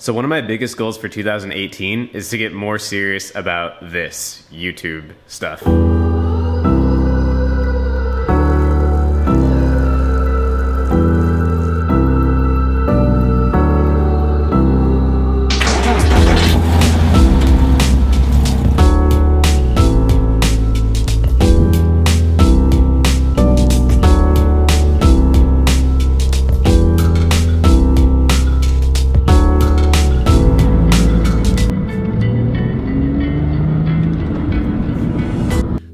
So one of my biggest goals for 2018 is to get more serious about this YouTube stuff.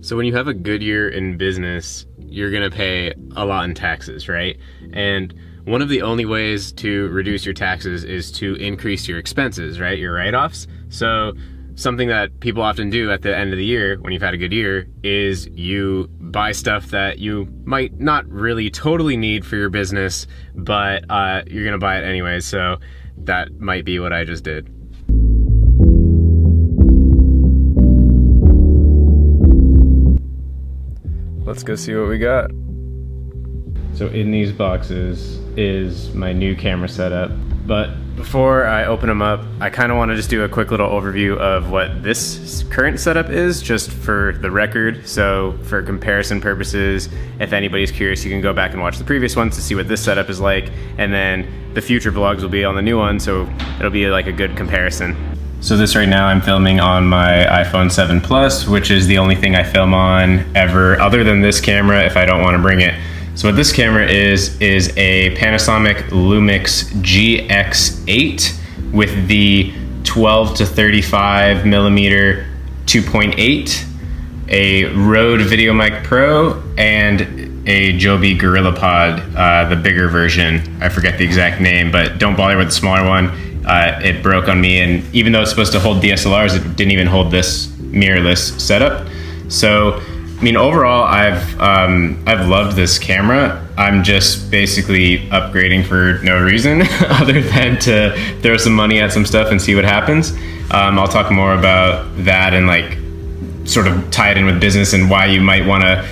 So when you have a good year in business, you're gonna pay a lot in taxes, right? And one of the only ways to reduce your taxes is to increase your expenses, right? Your write-offs. So something that people often do at the end of the year, when you've had a good year, is you buy stuff that you might not really totally need for your business, but you're gonna buy it anyways. So that might be what I just did. Let's go see what we got. So in these boxes is my new camera setup. But before I open them up, I kind of want to just do a quick little overview of what this current setup is, just for the record. So for comparison purposes, if anybody's curious, you can go back and watch the previous ones to see what this setup is like. And then the future vlogs will be on the new one, so it'll be like a good comparison. So this right now I'm filming on my iPhone 7 Plus, which is the only thing I film on ever other than this camera if I don't want to bring it. So what this camera is a Panasonic Lumix GX8 with the 12 to 35 millimeter 2.8, a Rode VideoMic Pro, and a Joby GorillaPod, the bigger version. I forget the exact name, but don't bother with the smaller one. It broke on me, and even though it's supposed to hold DSLRs, it didn't even hold this mirrorless setup. So, I mean, overall, I've loved this camera. I'm just basically upgrading for no reason other than to throw some money at some stuff and see what happens. I'll talk more about that and like sort of tie it in with business and why you might want to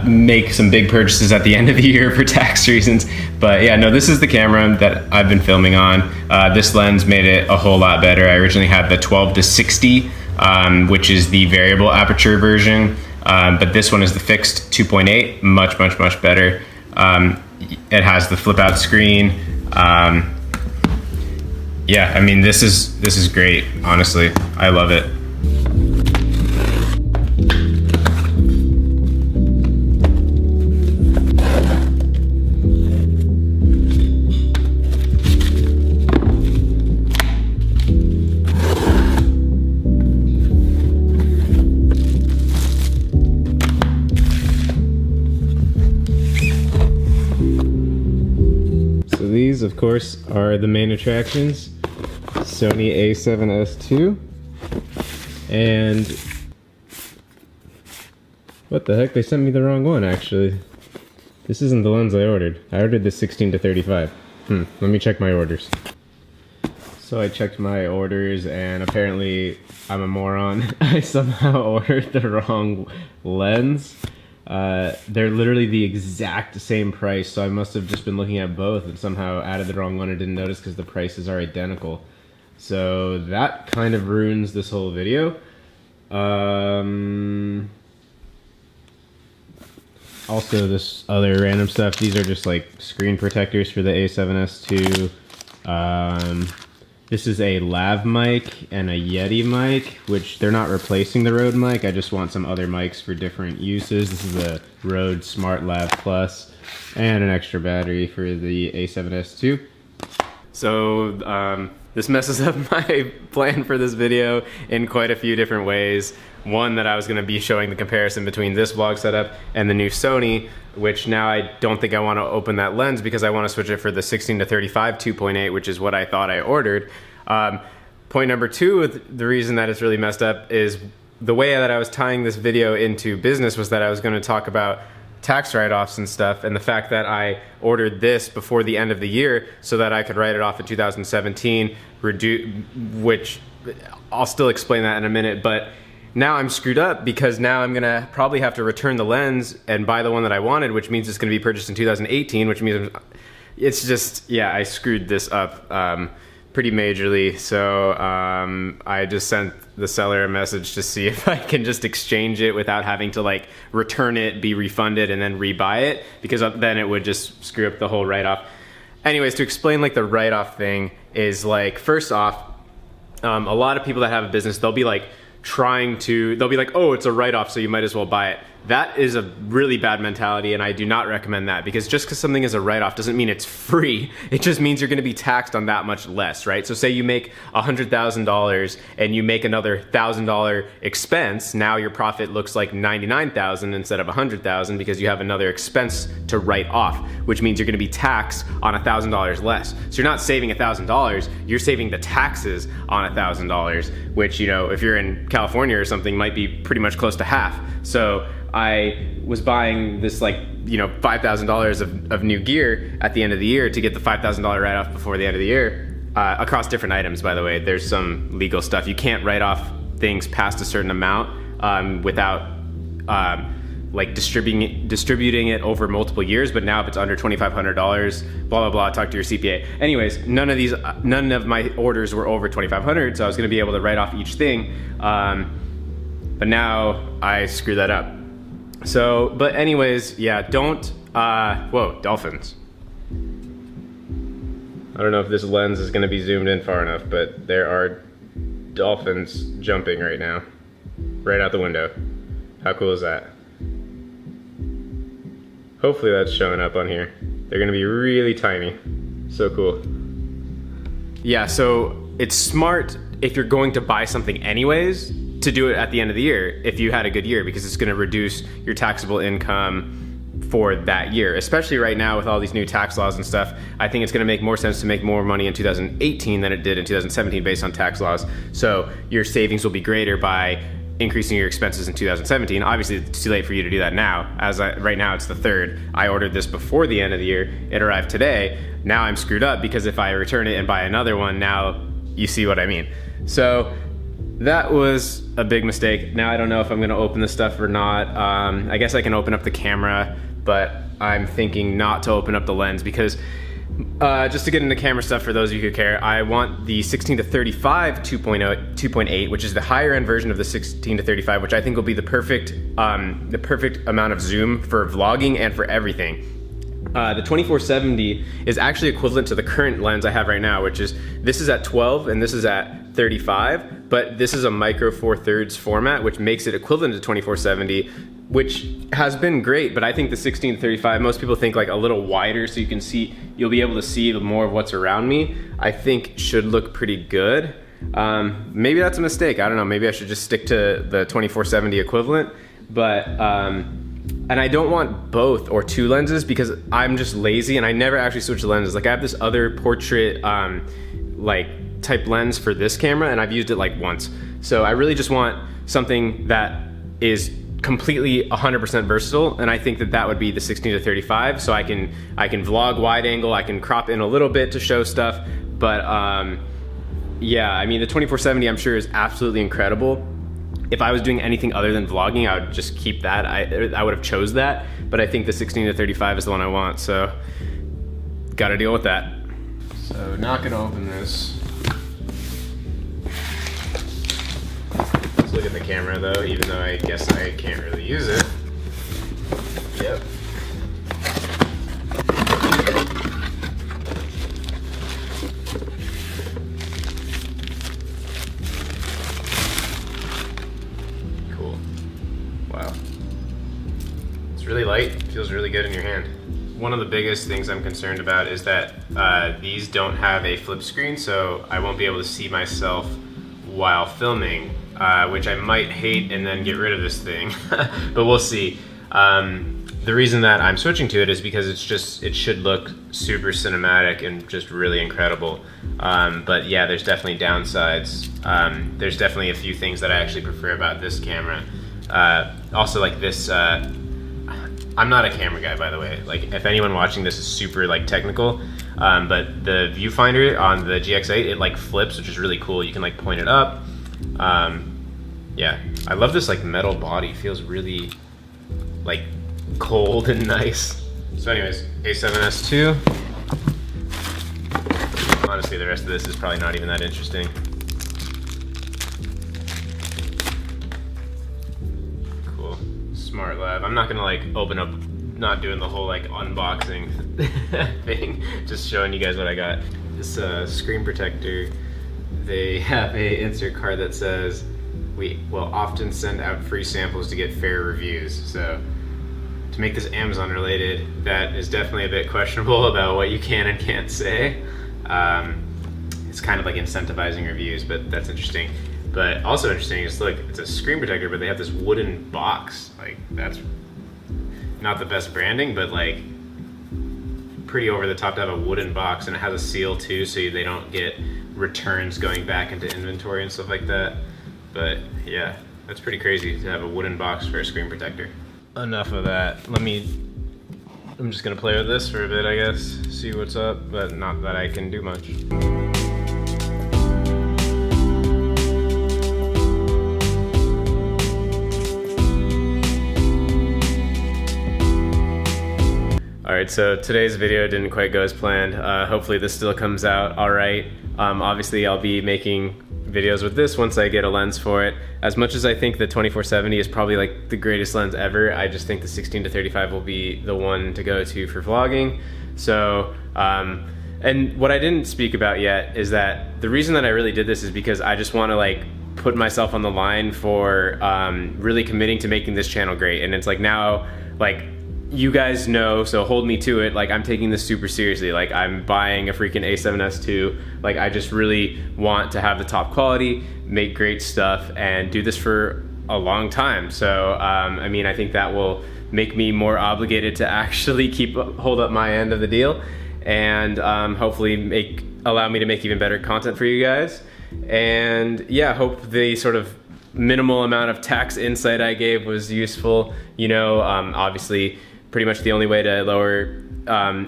make some big purchases at the end of the year for tax reasons. But yeah, no, this is the camera that I've been filming on. This lens made it a whole lot better. I originally had the 12 to 60, which is the variable aperture version. But this one is the fixed 2.8, much better. It has the flip out screen. Yeah, I mean, this is great, honestly. I love it. These, of course, are the main attractions. Sony a7S II. And what the heck? They sent me the wrong one, actually. This isn't the lens I ordered. I ordered the 16 to 35. Let me check my orders. So I checked my orders, and apparently I'm a moron. I somehow ordered the wrong lens. They're literally the exact same price, so I must have just been looking at both and somehow added the wrong one and didn't notice because the prices are identical. So that kind of ruins this whole video. Also, this other random stuff, these are just like screen protectors for the a7S II. This is a lav mic and a Yeti mic, which they're not replacing the Rode mic. I just want some other mics for different uses. This is a Rode Smart Lav Plus and an extra battery for the a7S II. So this messes up my plan for this video in quite a few different ways. One, that I was going to be showing the comparison between this vlog setup and the new Sony, which now I don't think I want to open that lens because I want to switch it for the 16 to 35 2.8, which is what I thought I ordered. Point number two, the reason that it's really messed up is the way that I was tying this video into business was that I was going to talk about tax write-offs and stuff, and the fact that I ordered this before the end of the year so that I could write it off in 2017, which I'll still explain that in a minute, but now I'm screwed up because now I'm gonna probably have to return the lens and buy the one that I wanted, which means it's gonna be purchased in 2018, which means it's just, yeah, I screwed this up pretty majorly. So I just sent the seller a message to see if I can just exchange it without having to like return it, be refunded, and then rebuy it, because then it would just screw up the whole write-off. Anyways, to explain like the write-off thing is like, first off, a lot of people that have a business, they'll be like, oh, it's a write-off, so you might as well buy it. That is a really bad mentality, and I do not recommend that, because just because something is a write-off doesn't mean it's free. It just means you're gonna be taxed on that much less, right? So say you make $100,000 and you make another $1,000 expense, now your profit looks like $99,000 instead of $100,000 because you have another expense to write off, which means you're gonna be taxed on $1,000 less. So you're not saving $1,000, you're saving the taxes on $1,000, which, you know, if you're in California or something, might be pretty much close to half. So I was buying this, like, you know, $5,000 of new gear at the end of the year to get the $5,000 write-off before the end of the year, across different items, by the way. There's some legal stuff. You can't write off things past a certain amount without like distributing it over multiple years. But now if it's under $2,500, blah, blah, blah, talk to your CPA. Anyways, none of my orders were over $2,500, so I was gonna be able to write off each thing. But now I screw that up. So, but anyways, yeah, don't, whoa, dolphins. I don't know if this lens is gonna be zoomed in far enough, but there are dolphins jumping right now, right out the window. How cool is that? Hopefully that's showing up on here. They're gonna be really tiny. So cool. Yeah, so it's smart if you're going to buy something anyways to do it at the end of the year if you had a good year, because it's gonna reduce your taxable income for that year. Especially right now with all these new tax laws and stuff, I think it's gonna make more sense to make more money in 2018 than it did in 2017 based on tax laws. So your savings will be greater by increasing your expenses in 2017. Obviously, it's too late for you to do that now. Right now, it's the 3rd. I ordered this before the end of the year. It arrived today. Now I'm screwed up because if I return it and buy another one, now you see what I mean. So that was a big mistake. Now I don't know if I'm gonna open this stuff or not. I guess I can open up the camera, but I'm thinking not to open up the lens because just to get into camera stuff, for those of you who care, I want the 16-35 2.8, which is the higher end version of the 16-35, which I think will be the perfect amount of zoom for vlogging and for everything. The 2470 is actually equivalent to the current lens I have right now, which is, this is at 12 and this is at 35, but this is a micro 4/3 format, which makes it equivalent to 2470, which has been great. But I think the 16-35, most people think like a little wider so you can see, you'll be able to see more of what's around me, I think should look pretty good. Maybe that's a mistake, I don't know, maybe I should just stick to the 2470 equivalent, but and I don't want both or 2 lenses because I'm just lazy and I never actually switch the lenses. Like I have this other portrait like type lens for this camera and I've used it like once. So I really just want something that is completely 100% versatile, and I think that that would be the 16-35. So I can vlog wide angle, I can crop in a little bit to show stuff, but yeah, I mean the 2470 I'm sure is absolutely incredible. If I was doing anything other than vlogging, I would just keep that. I would have chose that, but I think the 16-35 is the one I want, so gotta deal with that. So not gonna open this. Let's look at the camera though, even though I guess I can't really use it. Yep. Really light, feels really good in your hand. One of the biggest things I'm concerned about is that these don't have a flip screen, so I won't be able to see myself while filming, which I might hate and then get rid of this thing, but we'll see. The reason that I'm switching to it is because it should look super cinematic and just really incredible. But yeah, there's definitely downsides. There's definitely a few things that I actually prefer about this camera. Also like this, I'm not a camera guy, by the way. Like, if anyone watching this is super like technical, but the viewfinder on the GX8, it like flips, which is really cool. You can like point it up. Yeah, I love this like metal body. It feels really like cold and nice. So anyways, A7S II honestly, the rest of this is probably not even that interesting. Cool, Smart Lab. I'm not gonna like open up, not doing the whole like unboxing thing, just showing you guys what I got. This screen protector, they have a insert card that says, we will often send out free samples to get fair reviews. So to make this Amazon related, that is definitely a bit questionable about what you can and can't say. It's kind of like incentivizing reviews, but that's interesting. But also interesting is, look, it's a screen protector, but they have this wooden box. Like, that's not the best branding, but like pretty over the top to have a wooden box, and it has a seal too, so they don't get returns going back into inventory and stuff like that. But yeah, that's pretty crazy to have a wooden box for a screen protector. Enough of that. I'm just gonna play with this for a bit, I guess, see what's up, but not that I can do much. Alright, so today's video didn't quite go as planned. Hopefully this still comes out alright. Obviously I'll be making videos with this once I get a lens for it. As much as I think the 24-70 is probably like the greatest lens ever, I just think the 16-35 will be the one to go to for vlogging. So, and what I didn't speak about yet is that the reason that I really did this is because I just want to like put myself on the line for really committing to making this channel great. And it's like now, like, you guys know, so hold me to it. Like, I'm taking this super seriously. Like, I'm buying a freaking A7S II. Like, I just really want to have the top quality, make great stuff, and do this for a long time. So, I mean, I think that will make me more obligated to actually hold up my end of the deal, and hopefully allow me to make even better content for you guys. And yeah, hope the sort of minimal amount of tax insight I gave was useful. You know, obviously, pretty much the only way to lower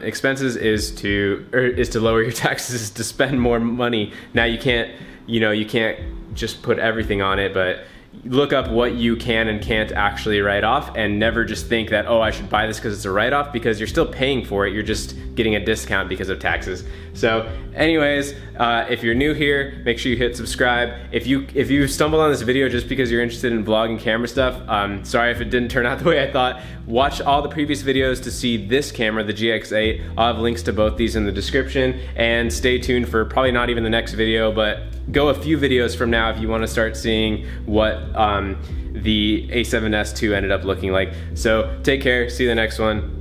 expenses is to lower your taxes, is to spend more money. Now you can't just put everything on it, but look up what you can and can't actually write off, and never just think that, oh, I should buy this because it's a write-off, because you're still paying for it. You're just getting a discount because of taxes. So anyways, if you're new here, make sure you hit subscribe. If you stumbled on this video just because you're interested in vlogging camera stuff, sorry if it didn't turn out the way I thought. Watch all the previous videos to see this camera, the GX8. I'll have links to both these in the description, and stay tuned for probably not even the next video, but go a few videos from now if you want to start seeing what the A7S II ended up looking like. So take care, see you in the next one.